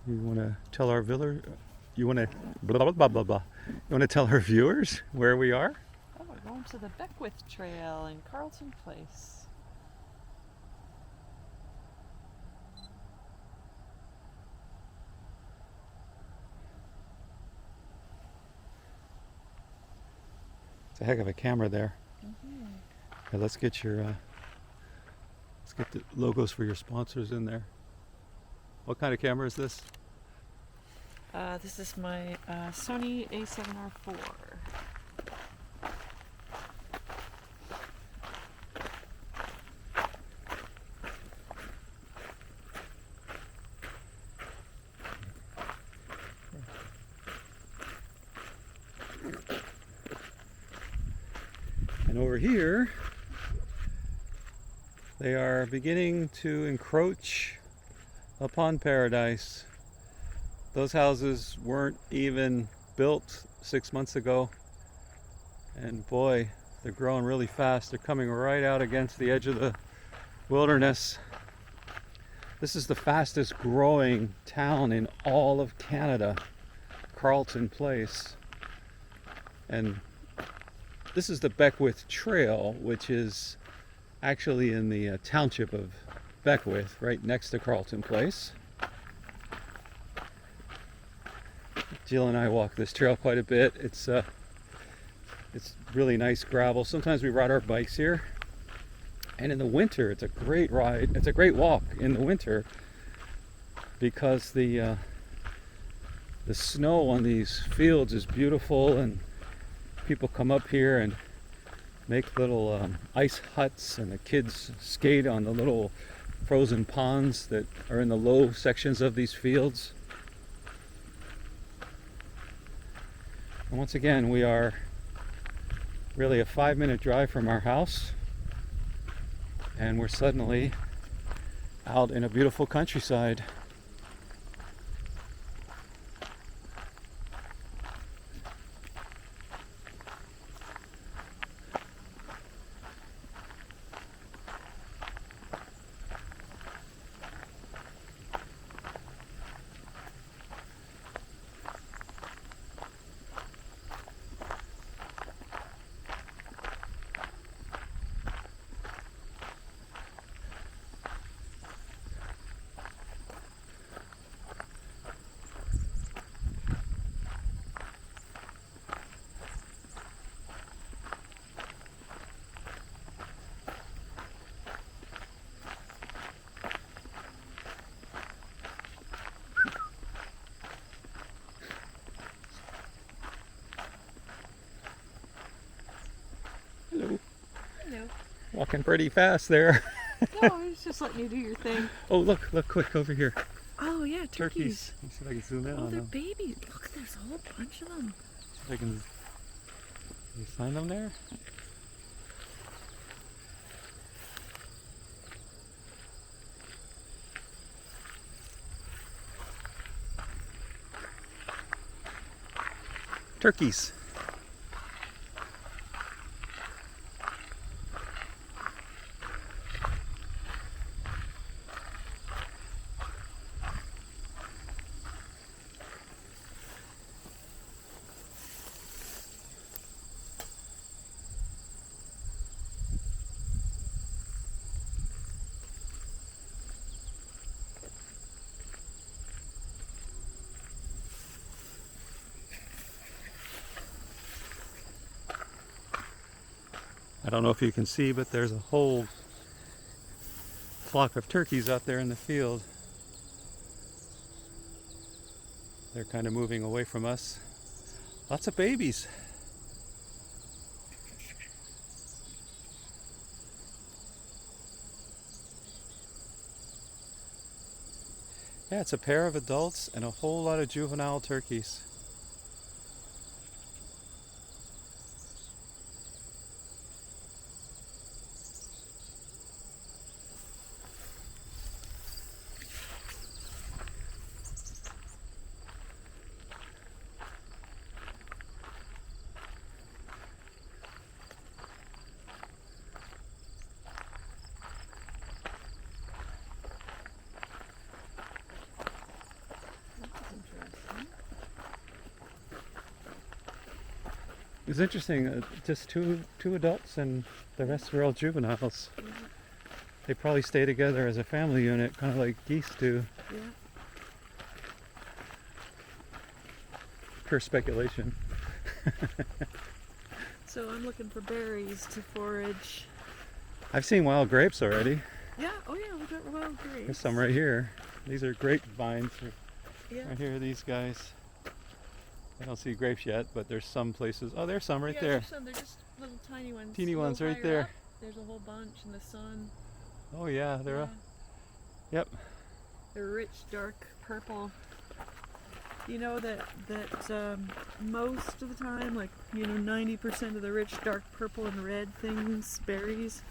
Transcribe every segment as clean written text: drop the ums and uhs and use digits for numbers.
You want to tell our village? You want to blah blah blah blah blah. You want to tell our viewers where we are? Oh, we're going to the Beckwith Trail in Carleton Place. It's a heck of a camera there. Mm-hmm. Okay, let's get the logos for your sponsors in there. What kind of camera is this? This is my Sony A7R4. And over here, they are beginning to encroach upon paradise. Those houses weren't even built 6 months ago. And boy, they're growing really fast. They're coming right out against the edge of the wilderness. This is the fastest growing town in all of Canada, Carleton Place. And this is the Beckwith Trail, which is actually in the township of Beckwith, right next to Carleton Place. Jill and I walk this trail quite a bit. It's really nice gravel. Sometimes we ride our bikes here. And in the winter, it's a great ride. It's a great walk in the winter because the snow on these fields is beautiful, and people come up here and make little ice huts, and the kids skate on the little frozen ponds that are in the low sections of these fields. And once again, we are really a 5-minute drive from our house, and we're suddenly out in a beautiful countryside. Hello. Hello. Walking pretty fast there. No, I was just letting you do your thing. Oh, look quick over here. Oh, yeah, turkeys. Let me see if I can zoom in Oh, on they're them. babies. Look, there's a whole bunch of them. See if I can you find them there. Turkeys. I don't know if you can see, but there's a whole flock of turkeys out there in the field. They're kind of moving away from us. Lots of babies. Yeah, it's a pair of adults and a whole lot of juvenile turkeys. It's interesting. Just two adults and the rest were all juveniles. Yeah. They probably stay together as a family unit, kind of like geese do. Yeah. Pure speculation. So I'm looking for berries to forage. I've seen wild grapes already. Yeah, oh yeah, we got wild grapes. There's some right here. These are grapevines. Yeah. Right here, these guys. I don't see grapes yet, but there's some places. Oh, there's some right Yeah, there. there's some, they're just little tiny ones. Teeny A little ones right higher there. up, there's a whole bunch in the sun. Oh yeah, they're Yeah. Yep. They're rich, dark purple. You know that most of the time, like 90% of the rich, dark purple and red things, berries,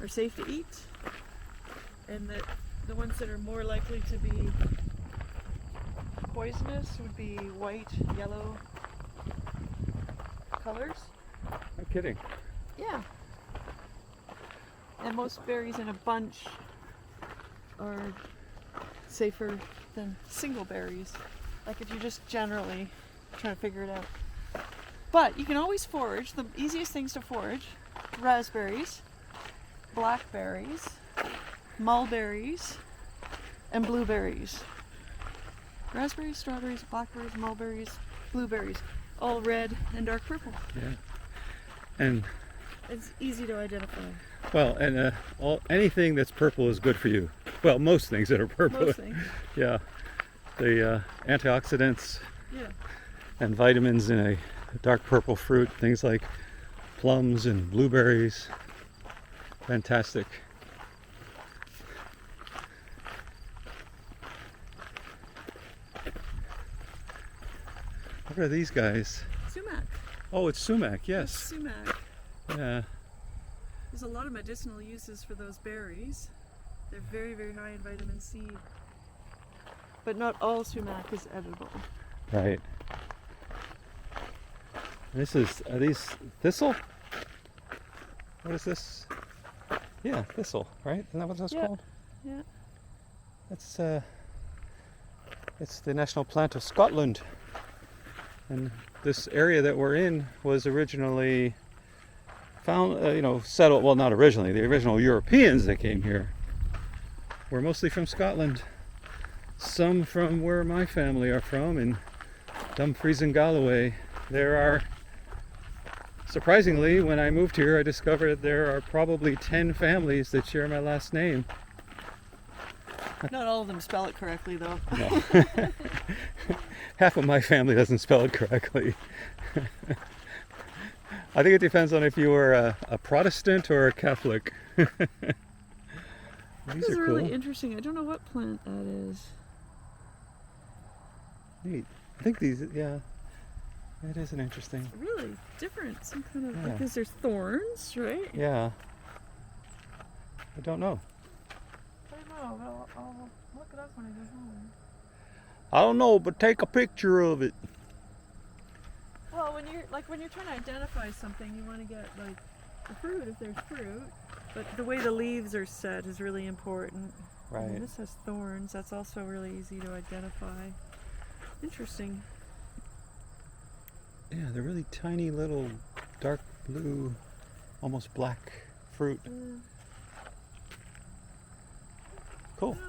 are safe to eat, and that the ones that are more likely to be poisonous would be white, yellow colors. No kidding. Yeah. And most berries in a bunch are safer than single berries. Like if you're just generally trying to figure it out. But you can always forage. The easiest things to forage: raspberries, blackberries, mulberries, and blueberries. Raspberries, strawberries, blackberries, mulberries, blueberries. All red and dark purple. Yeah. And It's easy to identify. well, and anything that's purple is good for you. Well, most things that are purple. Most things. Yeah. The antioxidants Yeah. and vitamins in a dark purple fruit, things like plums and blueberries. Fantastic. What are these guys? Sumac. Oh, it's sumac, It's yes. sumac. Yeah. There's a lot of medicinal uses for those berries. They're very, very high in vitamin C. But not all sumac is edible. Right. Are these thistle? What is this? Yeah, thistle, right? Isn't that what that's Yeah. called? Yeah. It's the national plant of Scotland. And this area that we're in was originally found, settled, well, not originally, the original Europeans that came here were mostly from Scotland. Some from where my family are from, in Dumfries and Galloway. There are, surprisingly, when I moved here, I discovered there are probably 10 families that share my last name. Not all of them spell it correctly, though. No. Half of my family doesn't spell it correctly. I think it depends on if you were a Protestant or a Catholic. These This is are really cool. interesting. I don't know what plant that is. Neat. I think these, yeah, it is an interesting. Really different. Some kind of, Yeah. because there's thorns, right? Yeah. I don't know. I don't know, but I'll look it up when I get home. I don't know, but take a picture of it. Well, when you're trying to identify something, you want to get like the fruit if there's fruit, but the way the leaves are set is really important. Right. And this has thorns. That's also really easy to identify. Interesting. Yeah, they're really tiny little dark blue, almost black fruit. Cool. Yeah.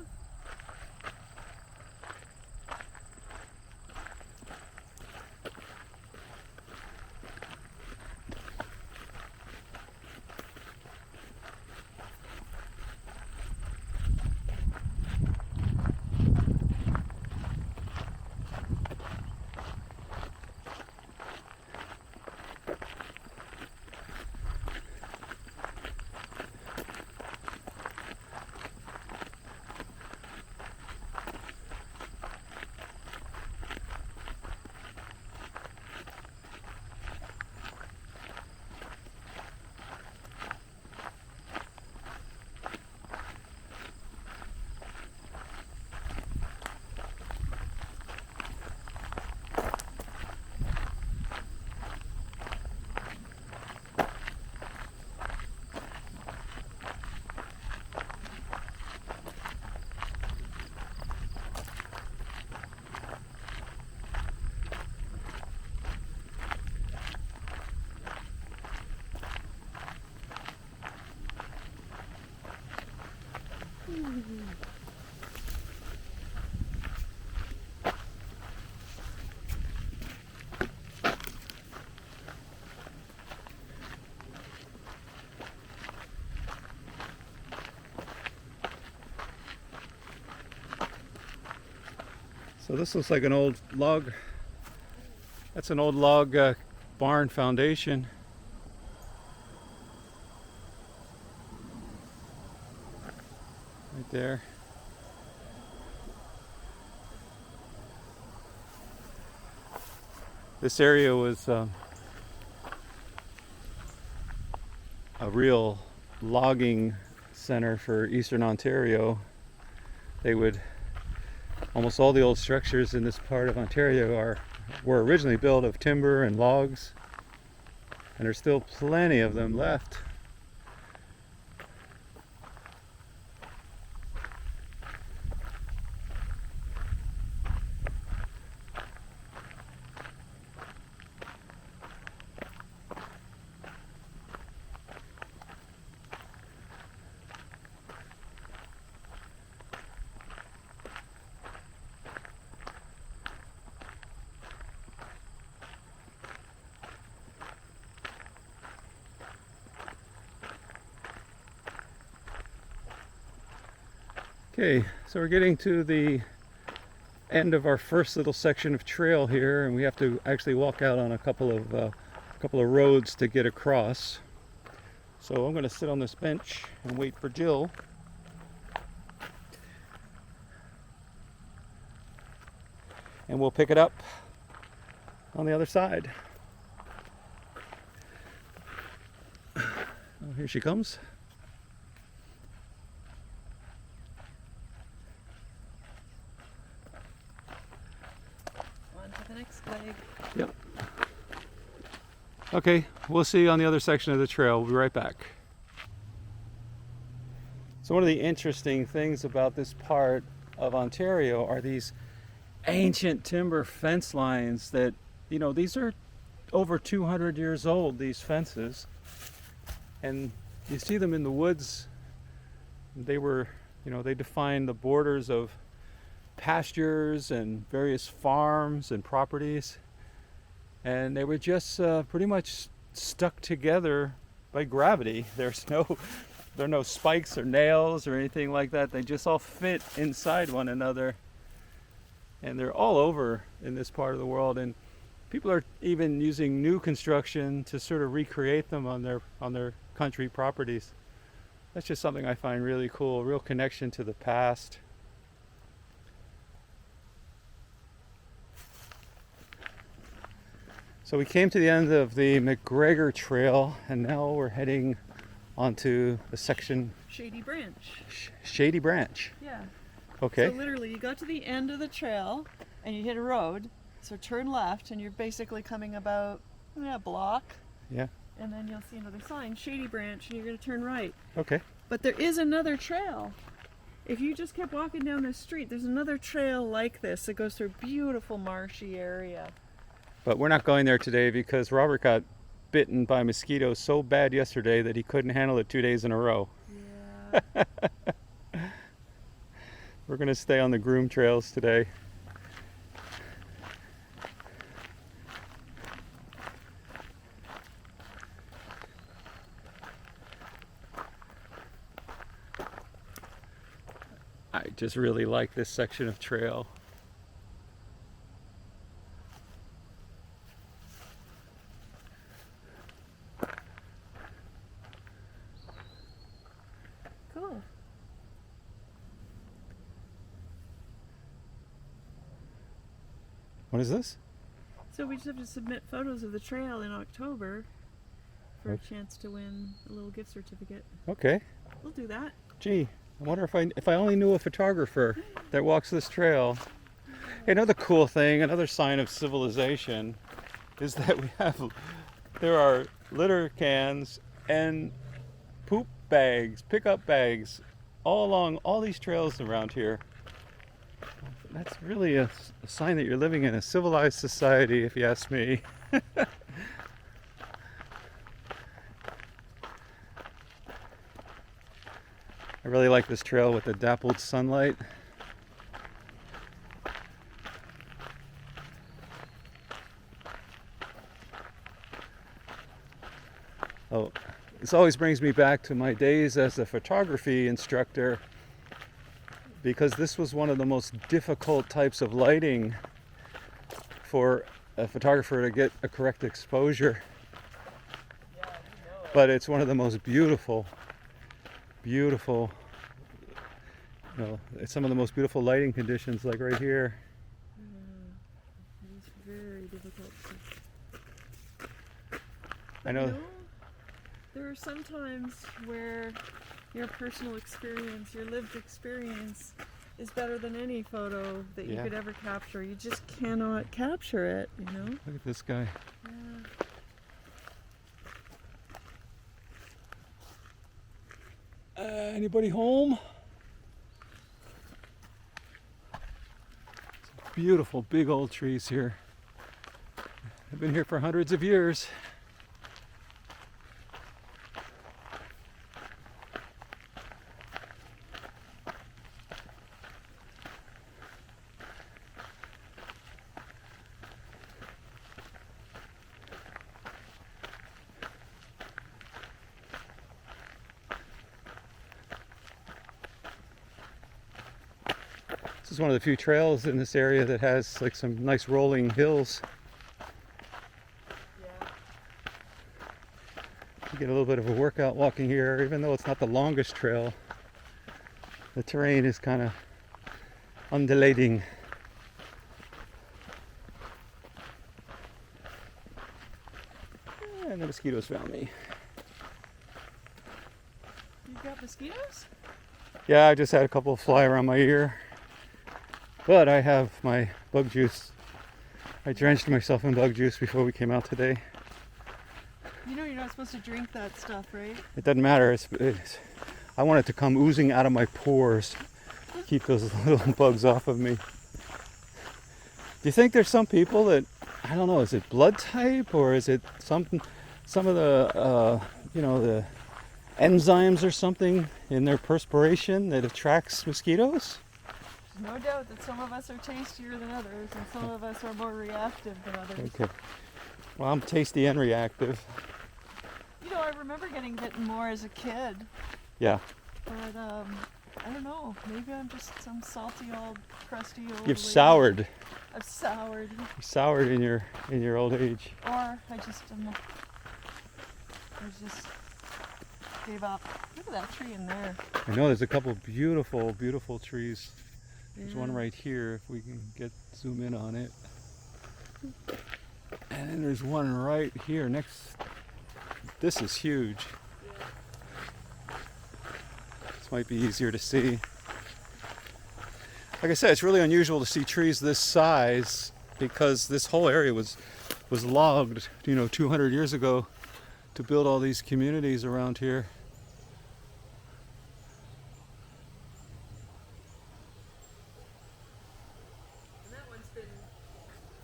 So this looks like an old log. That's an old log barn foundation. Right there. This area was a real logging center for Eastern Ontario. They would, almost all the old structures in this part of Ontario were originally built of timber and logs, and there's still plenty of them left. Okay, so we're getting to the end of our first little section of trail here, and we have to actually walk out on a couple of roads to get across. So I'm going to sit on this bench and wait for Jill. And we'll pick it up on the other side. Oh, here she comes. Next leg. Yep. Okay, we'll see you on the other section of the trail. We'll be right back. So one of the interesting things about this part of Ontario are these ancient timber fence lines that, you know, these are over 200 years old, these fences. And you see them in the woods. They were, you know, they define the borders of pastures and various farms and properties, and they were just pretty much stuck together by gravity. There are no spikes or nails or anything like that. They just all fit inside one another, and they're all over in this part of the world, and people are even using new construction to sort of recreate them on their country properties. That's just something I find really cool, a real connection to the past. So we came to the end of the McGregor Trail, and now we're heading onto the section Shady Branch. Shady Branch. Yeah. Okay. So literally, you got to the end of the trail, and you hit a road. So turn left, and you're basically coming about a block. Yeah. And then you'll see another sign, Shady Branch, and you're going to turn right. Okay. But there is another trail. If you just kept walking down this street, there's another trail like this that goes through a beautiful marshy area. But we're not going there today because Robert got bitten by mosquitoes so bad yesterday that he couldn't handle it 2 days in a row. Yeah. We're going to stay on the groom trails today. I just really like this section of trail. Cool. What is this? So we just have to submit photos of the trail in October for a chance to win a little gift certificate. Okay. We'll do that. Gee, I wonder if I only knew a photographer that walks this trail. Another cool thing, another sign of civilization, is that there are litter cans and poop bags, pickup bags, all along all these trails around here. That's really a sign that you're living in a civilized society, if you ask me. I really like this trail with the dappled sunlight. Oh, this always brings me back to my days as a photography instructor, because this was one of the most difficult types of lighting for a photographer to get a correct exposure. But it's one of the most beautiful, it's some of the most beautiful lighting conditions, like right here. It's very difficult. I know. There are some times where your personal experience, your lived experience, is better than any photo that you could ever capture. You just cannot capture it, you know? Look at this guy. Anybody home? Some beautiful big old trees here. I've been here for hundreds of years. This is one of the few trails in this area that has like some nice rolling hills. You get a little bit of a workout walking here, even though it's not the longest trail. The terrain is kind of undulating. And the mosquitoes found me. You got mosquitoes? Yeah, I just had a couple fly around my ear. But I have my bug juice. I drenched myself in bug juice before we came out today. You know you're not supposed to drink that stuff, right? It doesn't matter. I want it to come oozing out of my pores. Keep those little bugs off of me. Do you think there's some people that, I don't know, is it blood type or is it some of the, the enzymes or something in their perspiration that attracts mosquitoes? No doubt that some of us are tastier than others and some of us are more reactive than others. Okay. Well, I'm tasty and reactive. You know, I remember getting bitten more as a kid. Yeah. But, I don't know. Maybe I'm just some salty old, crusty old You've lady. soured. I've soured. You soured in your old age. Or I just gave up. Look at that tree in there. I know there's a couple beautiful, beautiful trees. There's one Yeah. right here, if we can zoom in on it. And then there's one right here next. This is huge. Yeah. This might be easier to see. Like I said, it's really unusual to see trees this size because this whole area was logged, 200 years ago to build all these communities around here.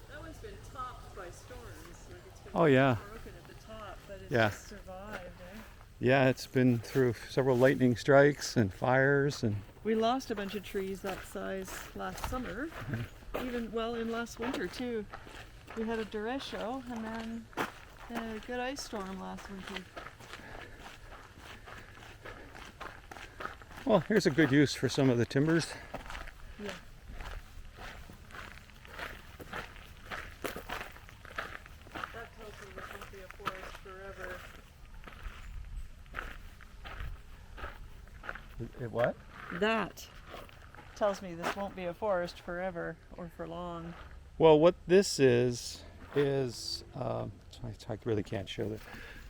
That one's been topped by storms. Like it's been Oh yeah. broken at the top, but it's Yeah. just survived, eh? Yeah, it's been through several lightning strikes and fires and We lost a bunch of trees that size last summer. Even in last winter too. We had a derecho and then a good ice storm last winter. well, here's a good use for some of the timbers. Yeah. That tells me this won't be a forest forever. What? That tells me this won't be a forest forever or for long. Well, what this is I really can't show the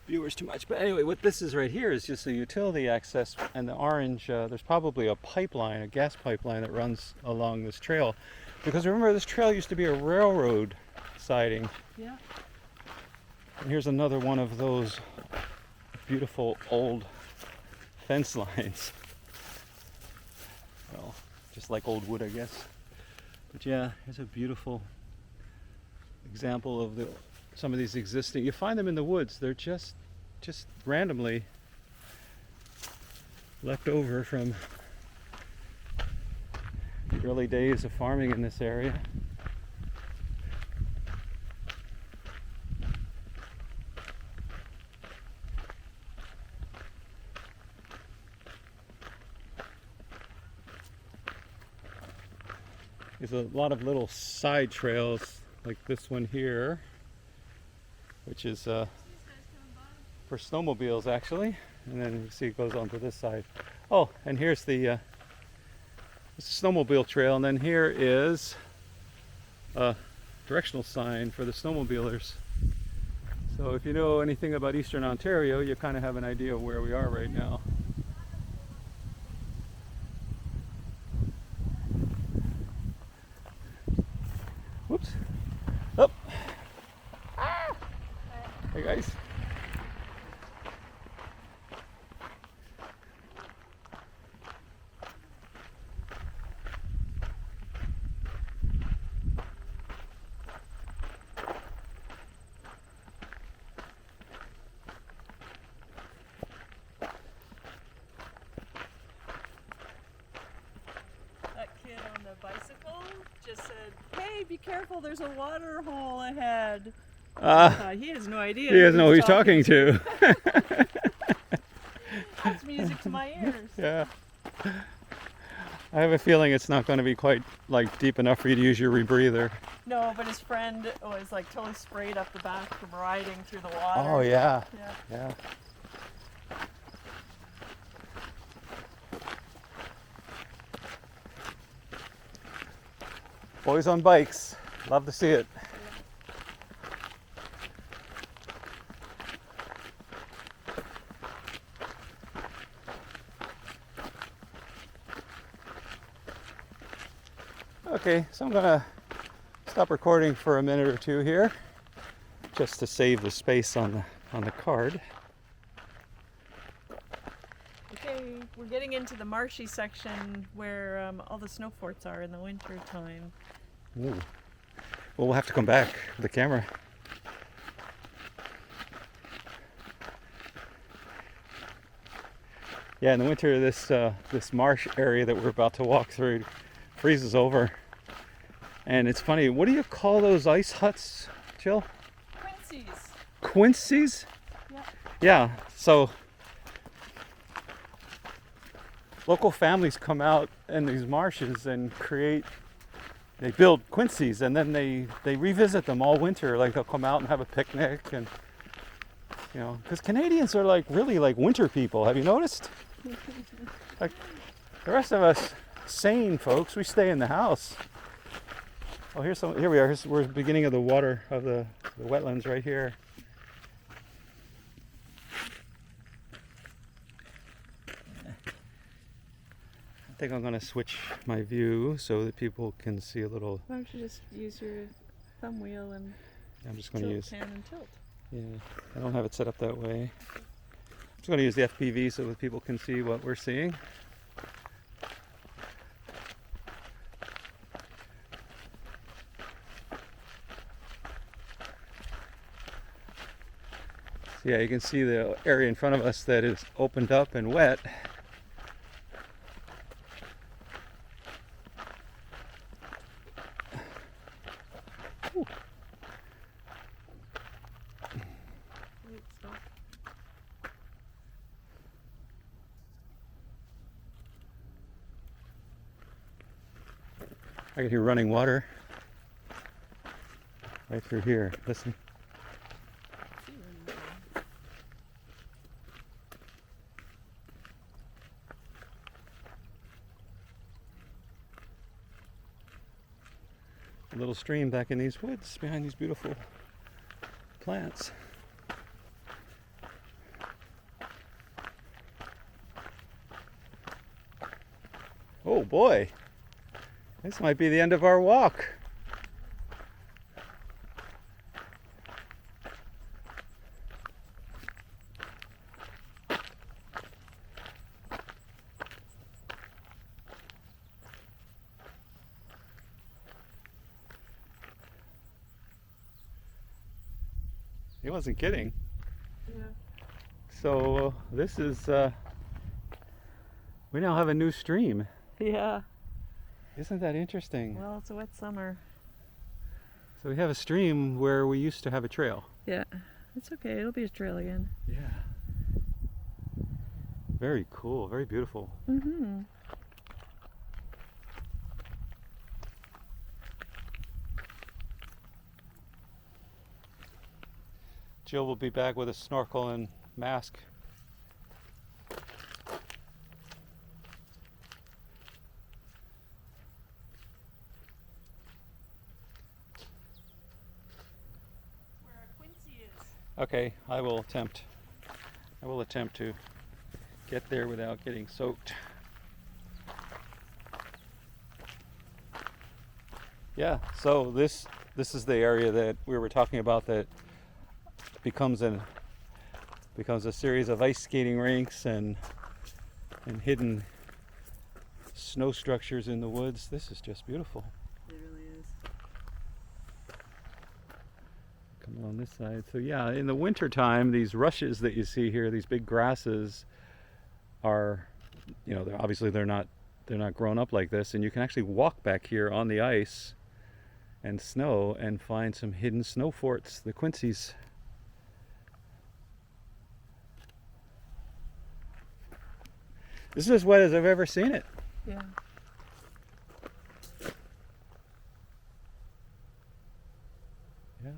viewers too much, but anyway, what this is right here is just a utility access, and the orange, there's probably a pipeline, a gas pipeline that runs along this trail, because remember this trail used to be a railroad siding. Yeah. And here's another one of those beautiful old fence lines. Well, just like old wood, I guess. But yeah, here's a beautiful example of some of these existing. You find them in the woods. They're just randomly left over from the early days of farming in this area. There's a lot of little side trails like this one here, which is for snowmobiles actually, and then you see it goes on to this side. Oh, and here's the snowmobile trail, and then here is a directional sign for the snowmobilers. So if you know anything about Eastern Ontario, you kind of have an idea of where we are right now. Whoops. Oh. Ah. Hey guys. Bicycle just said, "Hey, be careful, there's a water hole ahead." He has no idea. He doesn't know who he's talking to. That's music to my ears. Yeah. I have a feeling it's not going to be quite like deep enough for you to use your rebreather. No, but his friend was like totally sprayed up the back from riding through the water. Oh yeah. Yeah. Yeah. Boys on bikes. Love to see it. Okay, so I'm gonna stop recording for a minute or two here, just to save the space on the card. Okay, we're getting into the marshy section where all the snow forts are in the winter time. Ooh. Well, we'll have to come back with the camera. Yeah, in the winter, this marsh area that we're about to walk through freezes over. And it's funny, what do you call those ice huts, Jill? Quincy's. Quincy's? Yeah. Yeah, so local families come out in these marshes and they build quinceys, and then they revisit them all winter. Like they'll come out and have a picnic, and you know, because Canadians are like really like winter people. Have you noticed? Like the rest of us sane folks, we stay in the house. Oh, here we are. We're at the beginning of the water of the wetlands right here. I think I'm going to switch my view so that people can see a little. Why don't you just use your thumb wheel and I'm just going to use. pan and tilt. Yeah, I don't have it set up that way. I'm just going to use the FPV so that people can see what we're seeing. So yeah, you can see the area in front of us that is opened up and wet. I can hear running water right through here. Listen. A little stream back in these woods behind these beautiful plants. Oh boy. This might be the end of our walk. He wasn't kidding. Yeah. So this is We now have a new stream. Yeah. Isn't that interesting? Well, it's a wet summer. So we have a stream where we used to have a trail. Yeah. It's okay. It'll be a trail again. Yeah. Very cool. Very beautiful. Mm-hmm. Jill will be back with a snorkel and mask. Where our Quincy is. Okay, I will attempt to get there without getting soaked. Yeah, so this is the area that we were talking about that becomes a series of ice skating rinks and hidden snow structures in the woods. This is just beautiful. It really is. Come along this side. So yeah, in the winter time, these rushes that you see here, these big grasses, are, you know, they're not grown up like this, and you can actually walk back here on the ice and snow and find some hidden snow forts, the Quincy's. This is as wet as I've ever seen it. Yeah. Yeah.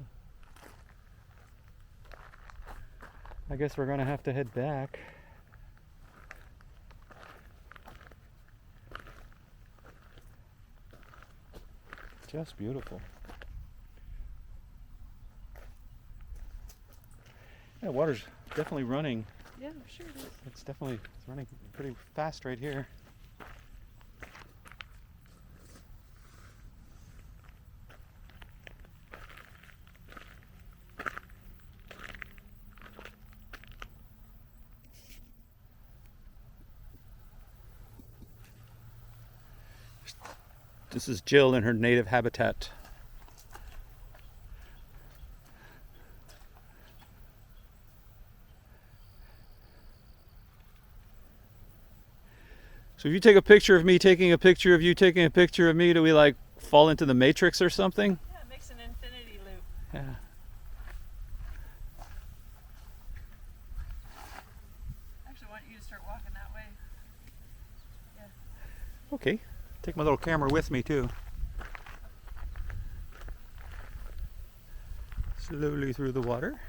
I guess we're gonna have to head back. Just beautiful. Yeah, water's definitely running. Yeah, I'm sure it is. It's running pretty fast right here. This is Jill in her native habitat. So if you take a picture of me taking a picture of you taking a picture of me, do we like fall into the matrix or something? Yeah, it makes an infinity loop. Yeah. Actually, I want you to start walking that way. Yeah. Okay. Take my little camera with me too. Slowly through the water.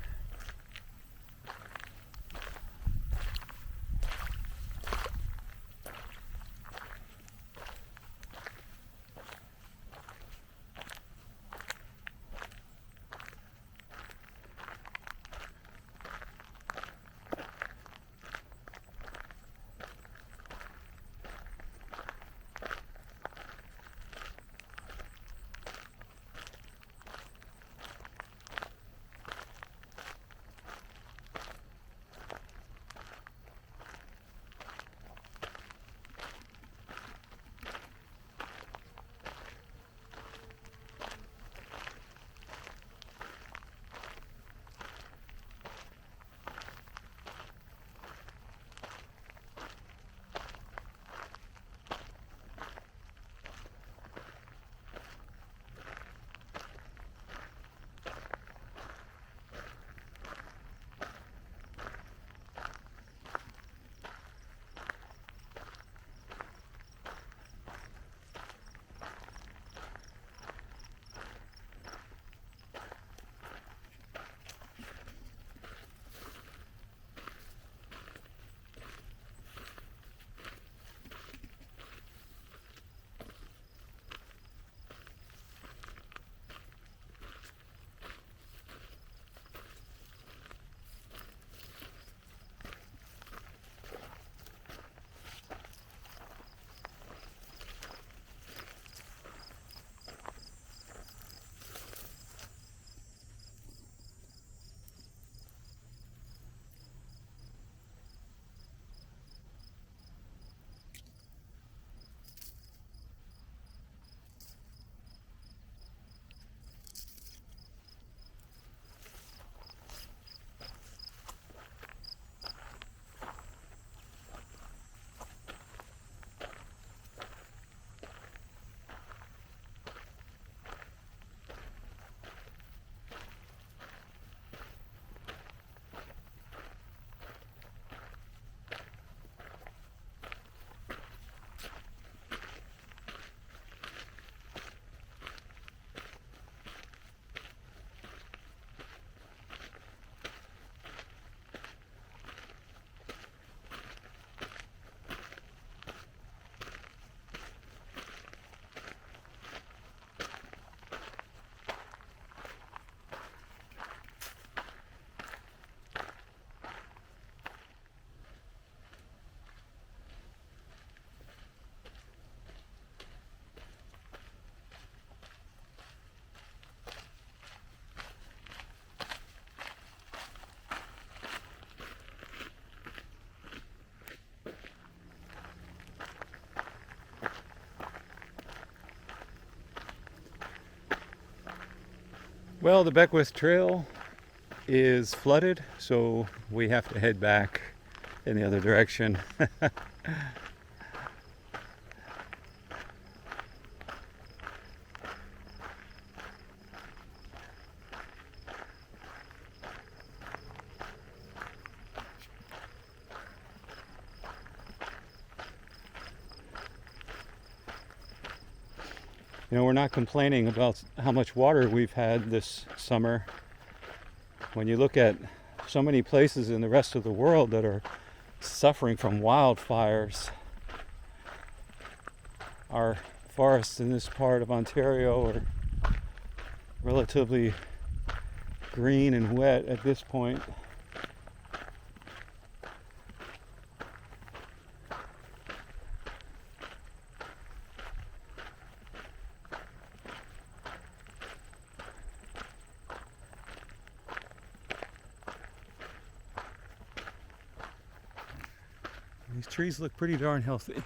Well, the Beckwith Trail is flooded, so we have to head back in the other direction. You know, we're not complaining about how much water we've had this summer. When you look at so many places in the rest of the world that are suffering from wildfires, our forests in this part of Ontario are relatively green and wet at this point. These trees look pretty darn healthy.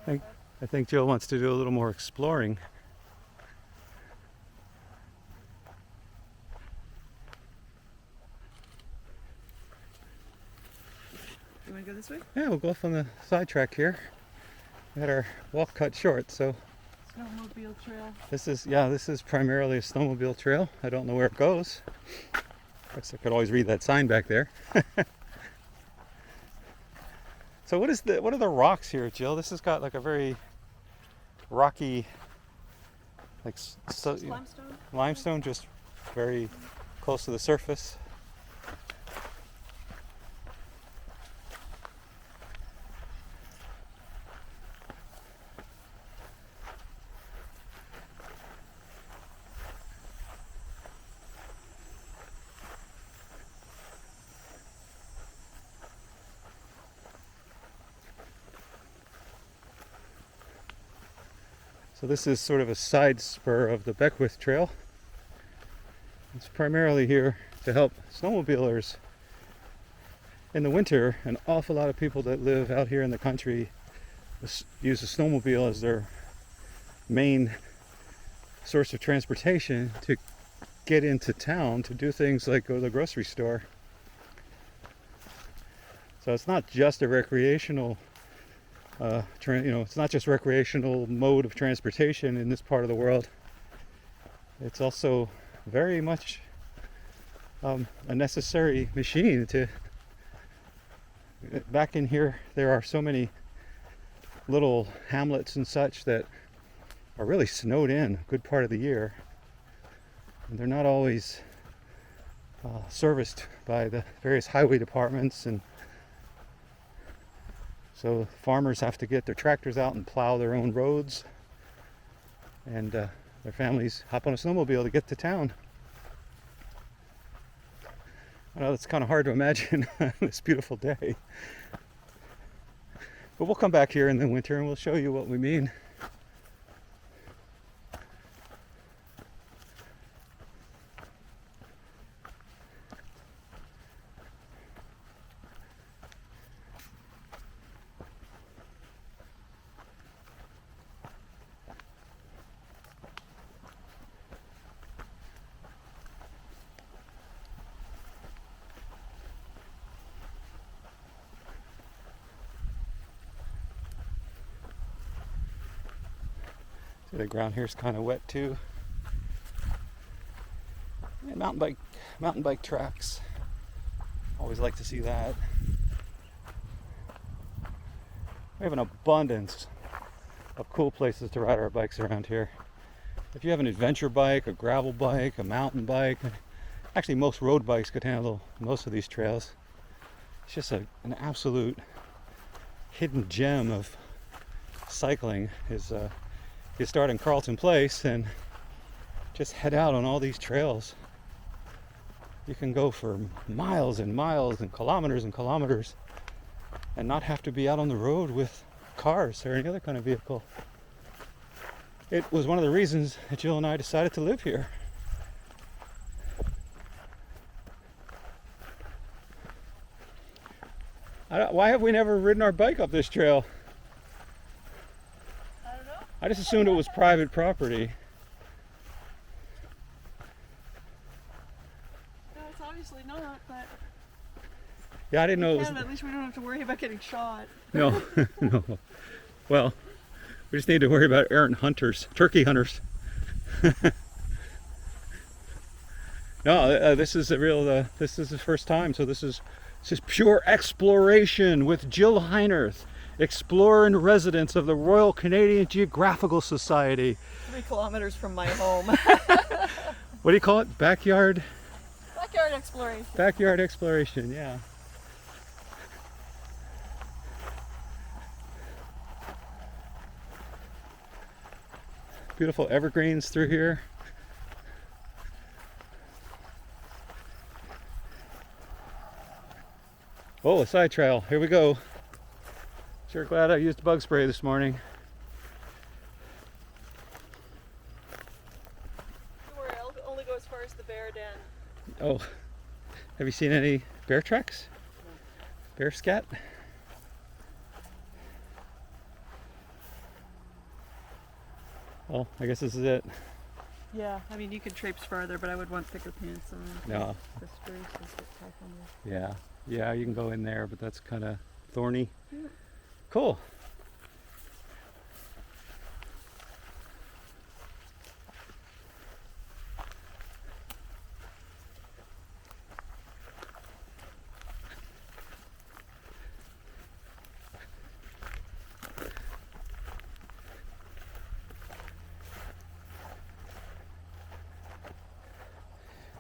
I think Jill wants to do a little more exploring. You want to go this way? Yeah, we'll go off on the sidetrack here. We had our walk cut short, so Snowmobile trail. this is primarily a snowmobile trail. I don't know where it goes. I guess I could always read that sign back there. So what are the rocks here, Jill? This has got like a very rocky, like Limestone. limestone, just very close to the surface. So this is sort of a side spur of the Beckwith Trail. It's primarily here to help snowmobilers. In the winter, an awful lot of people that live out here in the country use a snowmobile as their main source of transportation to get into town to do things like go to the grocery store. So it's not just a recreational it's not just recreational mode of transportation in this part of the world. It's also very much a necessary machine to. Back in here, there are so many little hamlets and such that are really snowed in a good part of the year, and they're not always serviced by the various highway departments, and so farmers have to get their tractors out and plow their own roads, and their families hop on a snowmobile to get to town. I know it's kind of hard to imagine this beautiful day, but we'll come back here in the winter and we'll show you what we mean. The ground here is kind of wet too. And mountain bike tracks. Always like to see that. We have an abundance of cool places to ride our bikes around here. If you have an adventure bike, a gravel bike, a mountain bike, actually most road bikes could handle most of these trails. It's just an absolute hidden gem of cycling. You start in Carleton Place and just head out on all these trails. You can go for miles and miles and kilometers and not have to be out on the road with cars or any other kind of vehicle. It was one of the reasons that Jill and I decided to live here. Why have we never ridden our bike up this trail? I don't know. I just assumed it was private property. No, it's obviously not, but Yeah, I didn't know it was. at least we don't have to worry about getting shot. No, no. Well, we just need to worry about errant hunters, turkey hunters. No, this is a real. This is the first time, so this is pure exploration with Jill Heinerth, explorer in residence of the Royal Canadian Geographical Society. 3 kilometers from my home. What do you call it? Backyard Exploration. Backyard exploration. Yeah. Beautiful evergreens through here. Oh, a side trail. Here we go. Sure glad I used bug spray this morning. Don't worry, I'll only go as far as the bear den. Oh, have you seen any bear tracks? No. Bear scat? Well, I guess this is it. Yeah, I mean you could traipse farther, but I would want thicker pants on. No. The spruce is get tough on you. Yeah. Yeah, you can go in there, but that's kind of thorny. Yeah. Cool.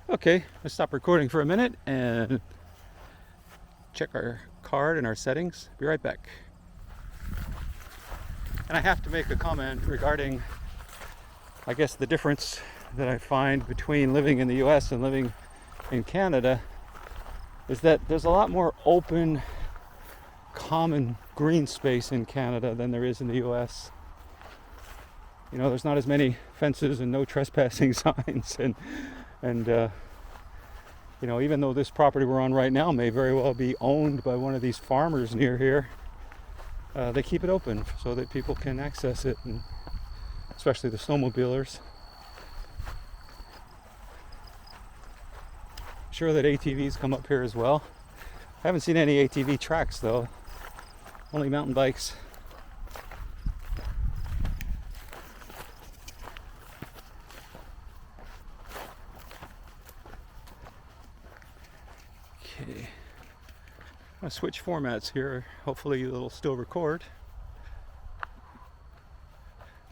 Okay, let's stop recording for a minute and check our card and our settings. Be right back. And I have to make a comment regarding, I guess, the difference that I find between living in the US and living in Canada is that there's a lot more open, common green space in Canada than there is in the US. You know, there's not as many fences and no trespassing signs, and you know, even though this property we're on right now may very well be owned by one of these farmers near here, they keep it open so that people can access it, and especially the snowmobilers. Sure that ATVs come up here as well. I haven't seen any ATV tracks though, only mountain bikes. Okay, I'm gonna switch formats here. Hopefully it'll still record.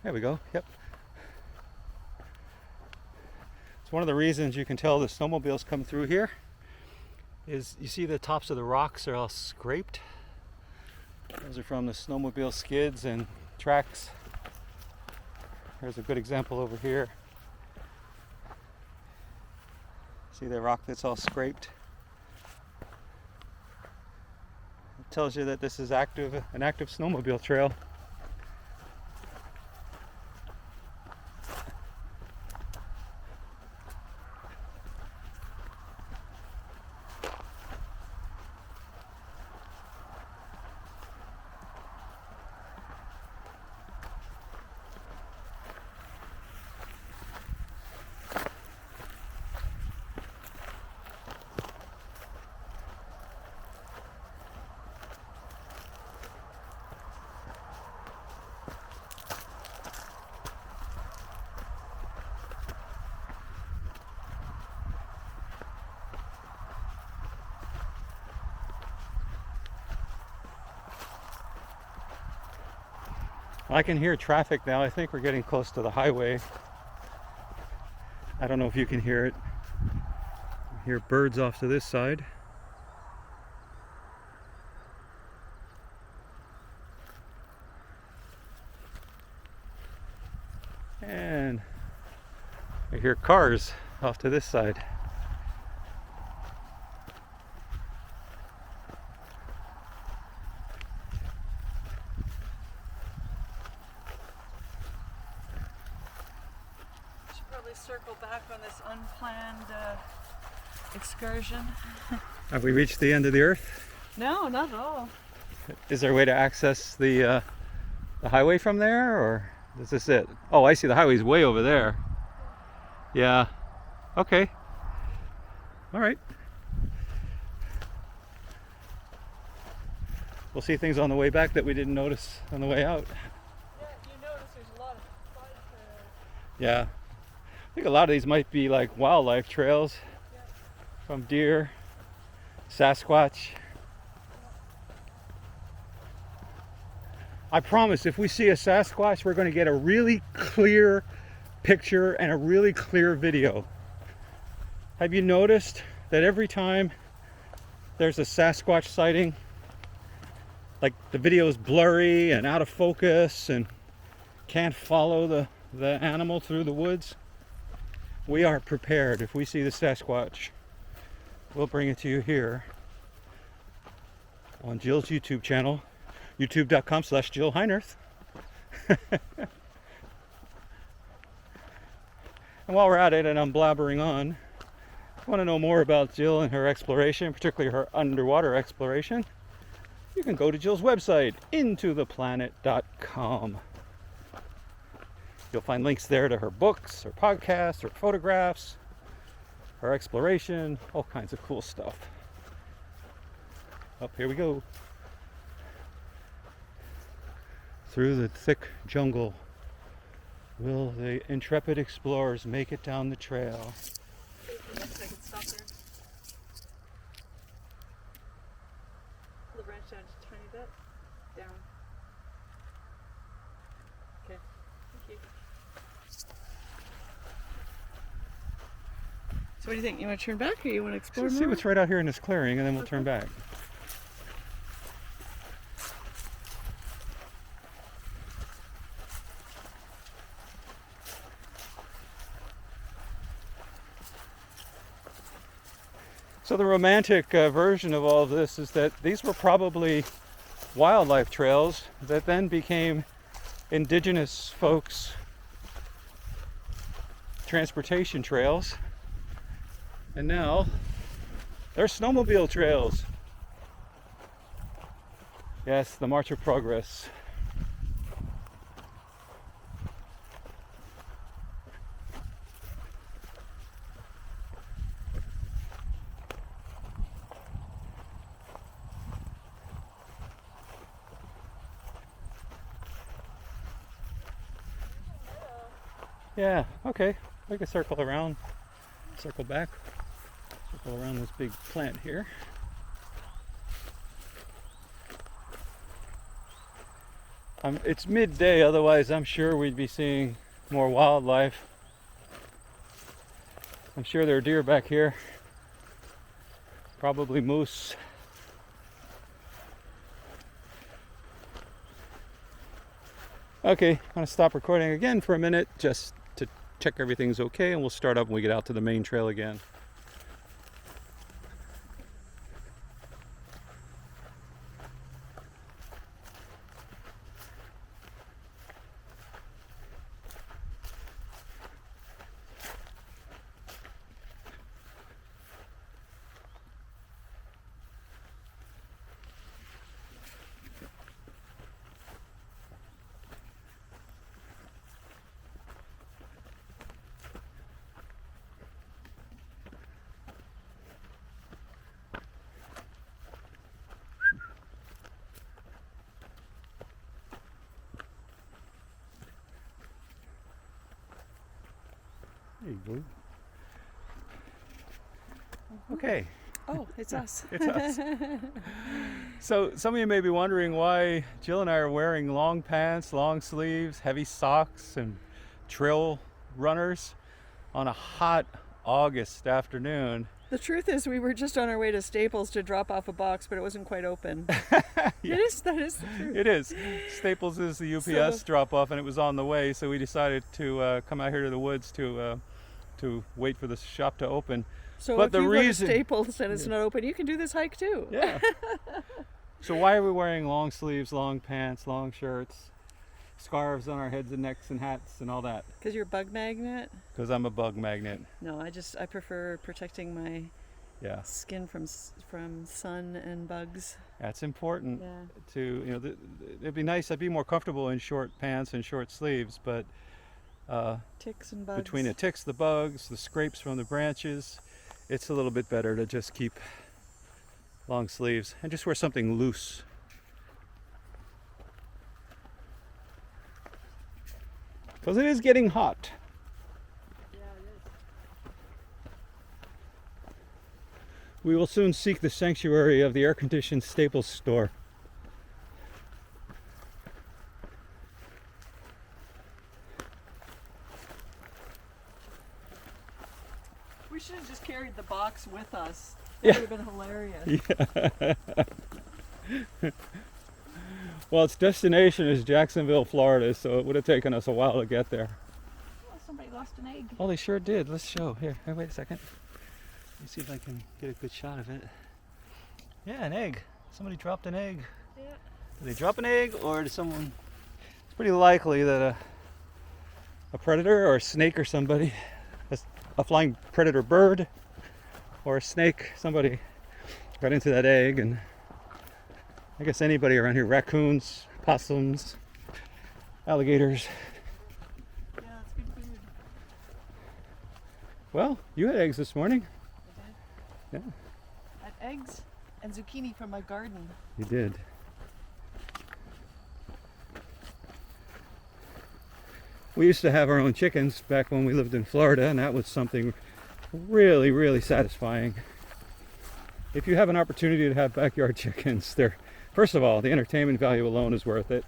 There we go. Yep. It's one of the reasons you can tell the snowmobiles come through here is you see the tops of the rocks are all scraped. Those are from the snowmobile skids and tracks. Here's a good example over here. See the rock that's all scraped? It tells you that this is an active snowmobile trail. I can hear traffic now. I think we're getting close to the highway. I don't know if you can hear it. I hear birds off to this side. And I hear cars off to this side. Circle back on this unplanned excursion. Have we reached the end of the earth? No, not at all. Is there a way to access the highway from there, or is this it? Oh, I see. The highway's way over there. Yeah. Okay. All right. We'll see things on the way back that we didn't notice on the way out. Yeah, you notice there's a lot of side trails. Yeah. I think a lot of these might be like wildlife trails from deer, Sasquatch. I promise if we see a Sasquatch, we're going to get a really clear picture and a really clear video. Have you noticed that every time there's a Sasquatch sighting, like the video is blurry and out of focus and can't follow the animal through the woods? We are prepared. If we see the Sasquatch, we'll bring it to you here on Jill's YouTube channel, youtube.com/Jill Heinerth. And while we're at it and I'm blabbering on, if you want to know more about Jill and her exploration, particularly her underwater exploration, you can go to Jill's website, intotheplanet.com. You'll find links there to her books, her podcasts, her photographs, her exploration, all kinds of cool stuff. Up here we go. Through the thick jungle. Will the intrepid explorers make it down the trail? Looks like it's stopped there. The branch down just a tiny bit. Down. Okay. Thank you. So what do you think? You want to turn back or you want to explore Let's more? see what's right out here in this clearing and then we'll turn back. So the romantic version of all of this is that these were probably wildlife trails that then became indigenous folks' transportation trails. And now they're snowmobile trails. Yes, the March of Progress. Yeah, okay. We can circle around, circle back, circle around this big plant here. It's midday, otherwise I'm sure we'd be seeing more wildlife. I'm sure there are deer back here, probably moose. Okay, I'm going to stop recording again for a minute just to check everything's okay, and we'll start up when we get out to the main trail again. There you go. Okay. Oh, it's us. It's us. So some of you may be wondering why Jill and I are wearing long pants, long sleeves, heavy socks, and trail runners on a hot August afternoon. The truth is we were just on our way to Staples to drop off a box, but it wasn't quite open. Yes. That is the truth. It is. Staples is the UPS drop off, and it was on the way, so we decided to come out here to the woods to wait for the shop to open. So but if the you reason, go to Staples and it's not open, you can do this hike too. Yeah. So why are we wearing long sleeves, long pants, long shirts, scarves on our heads and necks and hats and all that? Because you're a bug magnet? Because I'm a bug magnet. No, I prefer protecting my Yeah. skin from sun and bugs. That's important. Yeah. To, you know, it'd be nice. I'd be more comfortable in short pants and short sleeves, but Ticks and bugs. between the ticks, the bugs, the scrapes from the branches, it's a little bit better to just keep long sleeves and just wear something loose. Because it is getting hot. Yeah, it is. We will soon seek the sanctuary of the air-conditioned Staples store. We should have just carried the box with us. Yeah. That would have been hilarious. Yeah. Well, its destination is Jacksonville, Florida, so it would have taken us a while to get there. Oh, somebody lost an egg. Oh, they sure did. Let's show. Here, wait a second. Let me see if I can get a good shot of it. Yeah, an egg. Somebody dropped an egg. Yeah. Did they drop an egg, or did someone... It's pretty likely that a predator or a snake or somebody, a flying predator bird or a snake, somebody got into that egg, and I guess anybody around here, raccoons, possums, alligators. Yeah, it's good food. Well, you had eggs this morning. I did. Yeah, I had eggs and zucchini from my garden. you did. We used to have our own chickens back when we lived in Florida, and that was something really, really satisfying. If you have an opportunity to have backyard chickens, they're, first of all, the entertainment value alone is worth it.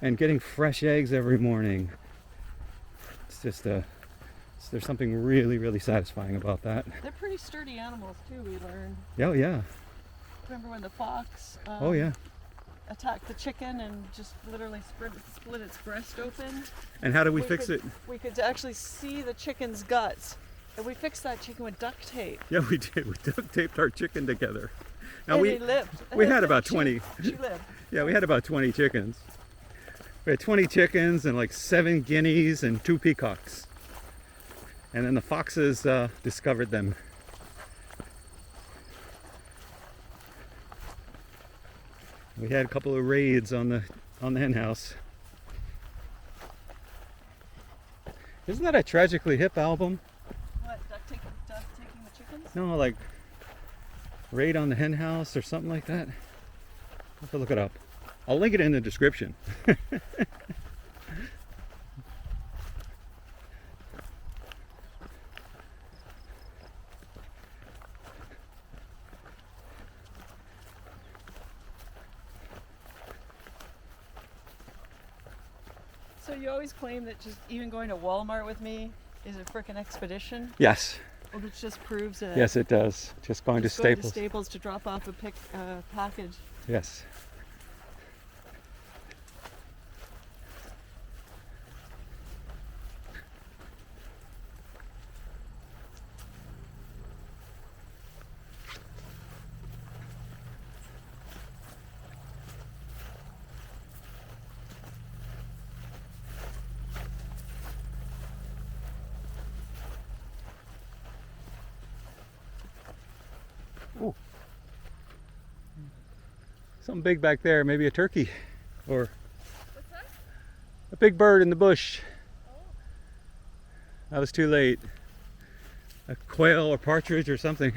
And getting fresh eggs every morning, it's just there's something really, really satisfying about that. They're pretty sturdy animals too, we learned. Oh yeah. Remember when the fox Oh yeah. attacked the chicken and just literally split its breast open? And how do we fix it? We could actually see the chicken's guts. And we fixed that chicken with duct tape. Yeah, we did. We duct taped our chicken together. Now And he lived. we had about 20. She lived. Yeah, we had about 20 chickens. We had 20 chickens and like 7 guineas and 2 peacocks. And then the foxes discovered them. We had a couple of raids on the hen house. Isn't that a Tragically Hip album? What, duct taking the chickens? No, like Raid on the Hen House or something like that. I'll have to look it up. I'll link it in the description. So you always claim that just even going to Walmart with me is a frickin' expedition? Yes. Well, which just proves it. Yes, it does. Just going to Just going Staples. to Staples to drop off a package. Yes. Ooh. Something big back there, maybe a turkey or What's that? a big bird in the bush. Oh. That was too late. A quail or partridge or something.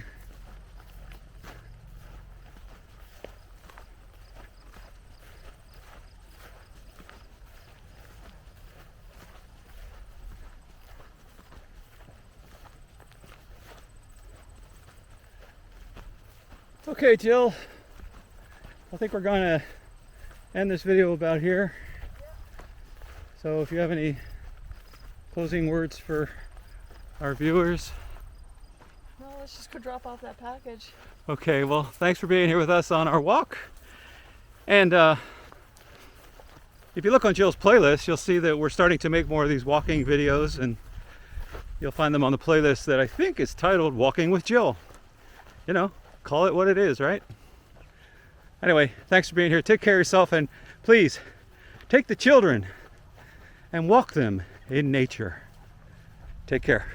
Okay, Jill, I think we're going to end this video about here. So if you have any closing words for our viewers. No, let's just go drop off that package. Okay, well, thanks for being here with us on our walk. And if you look on Jill's playlist, you'll see that we're starting to make more of these walking videos, and you'll find them on the playlist that I think is titled Walking with Jill. You know, call it what it is, right? Anyway, thanks for being here. Take care of yourself, and please take the children and walk them in nature. Take care.